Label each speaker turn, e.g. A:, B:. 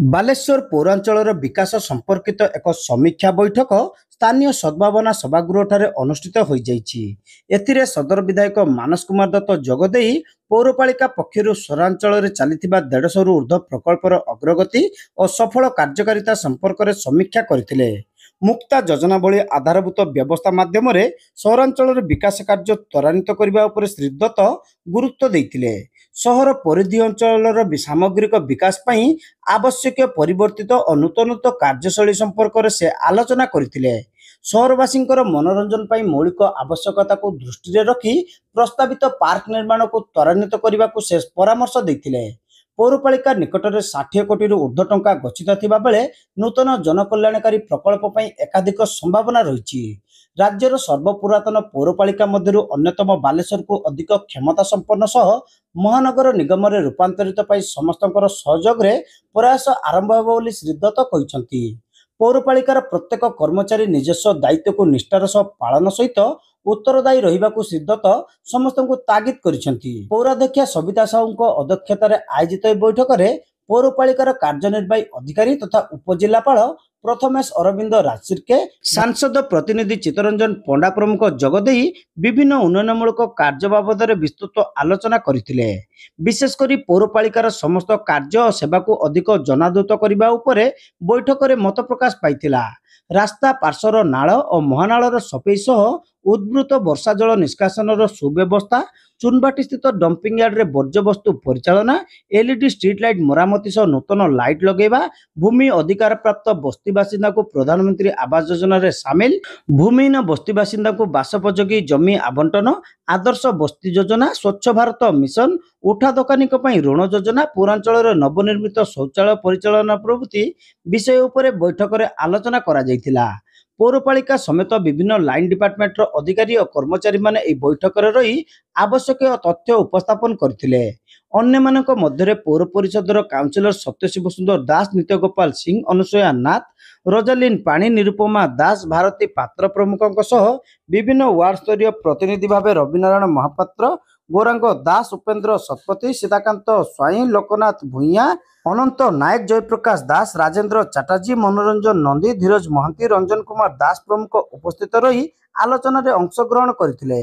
A: ବାଲେଶ୍ୱର ପୌରାଞ୍ଚଳର ବିକାଶ ସମ୍ପର୍କିତ ଏକ ସମୀକ୍ଷା ବୈଠକ ସ୍ଥାନୀୟ ସଦ୍ଭାବନା ସଭାଗୃହଠାରେ ଅନୁଷ୍ଠିତ ହୋଇଯାଇଛି। ଏଥିରେ ସଦର ବିଧାୟକ ମାନସ କୁମାର ଦତ୍ତ ଯୋଗଦେଇ ପୌରପାଳିକା ପକ୍ଷରୁ ସହରାଞ୍ଚଳରେ ଚାଲିଥିବା 150ରୁ ଉର୍ଦ୍ଧ୍ୱ ପ୍ରକଳ୍ପର ଅଗ୍ରଗତି ଓ ସଫଳ କାର୍ଯ୍ୟକାରିତା ସମ୍ପର୍କରେ ସମୀକ୍ଷା କରିଥିଲେ। ମୁକ୍ତା ଯୋଜନା ଭଳି ଆଧାରଭୂତ ବ୍ୟବସ୍ଥା ମାଧ୍ୟମରେ ସହରାଞ୍ଚଳର ବିକାଶ କାର୍ଯ୍ୟ ତ୍ୱରାନ୍ୱିତ କରିବା ଉପରେ ଶ୍ରୀ ଦତ୍ତ ଗୁରୁତ୍ୱ ଦେଇଥିଲେ। ସହର ପରିଧି ଅଞ୍ଚଳର ସାମଗ୍ରିକ ବିକାଶ ପାଇଁ ଆବଶ୍ୟକୀୟ ପରିବର୍ତ୍ତିତ ଓ ନୂତନ କାର୍ଯ୍ୟଶୈଳୀ ସମ୍ପର୍କରେ ସେ ଆଲୋଚନା କରିଥିଲେ। ସହରବାସୀଙ୍କର ମନୋରଞ୍ଜନ ପାଇଁ ମୌଳିକ ଆବଶ୍ୟକତାକୁ ଦୃଷ୍ଟିରେ ରଖି ପ୍ରସ୍ତାବିତ ପାର୍କ ନିର୍ମାଣକୁ ତ୍ୱରାନ୍ୱିତ କରିବାକୁ ସେ ପରାମର୍ଶ ଦେଇଥିଲେ। ପୌରପାଳିକା ନିକଟରେ 60 କୋଟିରୁ ଉର୍ଦ୍ଧ୍ୱ ଟଙ୍କା ଗଚ୍ଛିତ ଥିବା ବେଳେ ନୂତନ ଜନକଲ୍ୟାଣକାରୀ ପ୍ରକଳ୍ପ ପାଇଁ ଏକାଧିକ ସମ୍ଭାବନା ରହିଛି। ରାଜ୍ୟର ସର୍ବପୁରାତନ ପୌରପାଳିକା ମଧ୍ୟରୁ ଅନ୍ୟତମ ବାଲେଶ୍ୱରକୁ ଅଧିକ କ୍ଷମତା ସମ୍ପନ୍ନ ସହ ମହାନଗର ନିଗମରେ ରୂପାନ୍ତରିତ ପାଇଁ ସମସ୍ତଙ୍କର ସହଯୋଗରେ ପ୍ରୟାସ ଆରମ୍ଭ ହେବ ବୋଲି ଶ୍ରୀ ଦତ୍ତ କହିଛନ୍ତି। ପୌରପାଳିକାର ପ୍ରତ୍ୟେକ କର୍ମଚାରୀ ନିଜସ୍ୱ ଦାୟିତ୍ୱକୁ ନିଷ୍ଠାର ସହ ପାଳନ ସହିତ ଉତ୍ତରଦାୟୀ ରହିବାକୁ ଶ୍ରୀ ଦତ୍ତ ସମସ୍ତଙ୍କୁ ତାଗିଦ କରିଛନ୍ତି। ପୌରାଧ୍ୟକ୍ଷା ସବିତା ସାହୁଙ୍କ ଅଧ୍ୟକ୍ଷତାରେ ଆୟୋଜିତ ଏହି ବୈଠକରେ ପୌରପାଳିକାର କାର୍ଯ୍ୟନିର୍ବାହୀ ଅଧିକାରୀ ତଥା ଉପଜିଲ୍ଲାପାଳ ପ୍ରଥମେଶ ଅରବିନ୍ଦ ରାଜସିର୍କେ, ସାଂସଦ ପ୍ରତିନିଧି ଚିତ୍ତରଞ୍ଜନ ପଣ୍ଡା ପ୍ରମୁଖ ଯୋଗଦେଇ ବିଭିନ୍ନ ଉନ୍ନୟନମୂଳକ କାର୍ଯ୍ୟ ବାବଦରେ ବିସ୍ତୃତ ଆଲୋଚନା କରିଥିଲେ। ବିଶେଷ କରି ପୌରପାଳିକାର ସମସ୍ତ କାର୍ଯ୍ୟ ଓ ସେବାକୁ ଅଧିକ ଜନାଦୃତ କରିବା ଉପରେ ବୈଠକରେ ମତ ପ୍ରକାଶ ପାଇଥିଲା। ରାସ୍ତା ପାର୍ଶ୍ୱର ନାଳ ଓ ମହାନାଳର ସଫେଇ ସହ ଉଦ୍ବୃତ ବର୍ଷା ଜଳ ନିଷ୍କାସନର ସୁବ୍ୟବସ୍ଥା, ଚୁନବାଟିସ୍ଥିତ ଡମ୍ପିଂ ୟାର୍ଡରେ ବର୍ଜ୍ୟବସ୍ତୁ ପରିଚାଳନା, LED ଷ୍ଟ୍ରିଟ୍ ଲାଇଟ୍ ମରାମତି ସହ ନୂତନ ଲାଇଟ୍ ଲଗାଇବା, ଭୂମି ଅଧିକାରପ୍ରାପ୍ତ ବସ୍ତି ବାସିନ୍ଦାଙ୍କୁ ପ୍ରଧାନମନ୍ତ୍ରୀ ଆବାସ ଯୋଜନାରେ ସାମିଲ, ଭୂମିହୀନ ବସ୍ତି ବାସିନ୍ଦାଙ୍କୁ ବାସୋପଯୋଗୀ ଜମି ଆବଣ୍ଟନ, ଆଦର୍ଶ ବସ୍ତି ଯୋଜନା, ସ୍ୱଚ୍ଛ ଭାରତ ମିଶନ, ଉଠା ଦୋକାନୀଙ୍କ ପାଇଁ ଋଣ ଯୋଜନା, ପୌରାଞ୍ଚଳରେ ନବନିର୍ମିତ ଶୌଚାଳୟ ପରିଚାଳନା ପ୍ରଭୃତି ବିଷୟ ଉପରେ ବୈଠକରେ ଆଲୋଚନା କରାଯାଇଥିଲା। ପୌରପାଳିକା ସମେତ ବିଭିନ୍ନ ଲାଇନ୍ ଡିପାର୍ଟମେଣ୍ଟର ଅଧିକାରୀ ଓ କର୍ମଚାରୀମାନେ ଏହି ବୈଠକରେ ରହି ଆବଶ୍ୟକୀୟ ତଥ୍ୟ ଉପସ୍ଥାପନ କରିଥିଲେ। ଅନ୍ୟମାନଙ୍କ ମଧ୍ୟରେ ପୌର ପରିଷଦର କାଉନସିଲର ସତ୍ୟଶିବ ସୁନ୍ଦର ଦାସ, ନିତ୍ୟଗୋପାଳ ସିଂ, ଅନୁସୂୟା ନାଥ, ରୋଜାଲିନ ପାଣି, ନିରୁପମା ଦାସ, ଭାରତୀ ପାତ୍ର ପ୍ରମୁଖଙ୍କ ସହ ବିଭିନ୍ନ ୱାର୍ଡ ସ୍ତରୀୟ ପ୍ରତିନିଧି ଭାବେ ରବିନାରାୟଣ ମହାପାତ୍ର, ଗୌରାଙ୍ଗ ଦାସ, ଉପେନ୍ଦ୍ର ଶତପଥୀ, ସୀତାକାନ୍ତ ସ୍ୱାଇଁ, ଲୋକନାଥ ଭୂଇଁଆ, ଅନନ୍ତ ନାୟକ, ଜୟପ୍ରକାଶ ଦାସ, ରାଜେନ୍ଦ୍ର ଚାଟାର୍ଜୀ, ମନୋରଞ୍ଜନ ନନ୍ଦୀ, ଧୀରଜ ମହାନ୍ତି, ରଞ୍ଜନ କୁମାର ଦାସ ପ୍ରମୁଖ ଉପସ୍ଥିତ ରହି ଆଲୋଚନାରେ ଅଂଶଗ୍ରହଣ କରିଥିଲେ।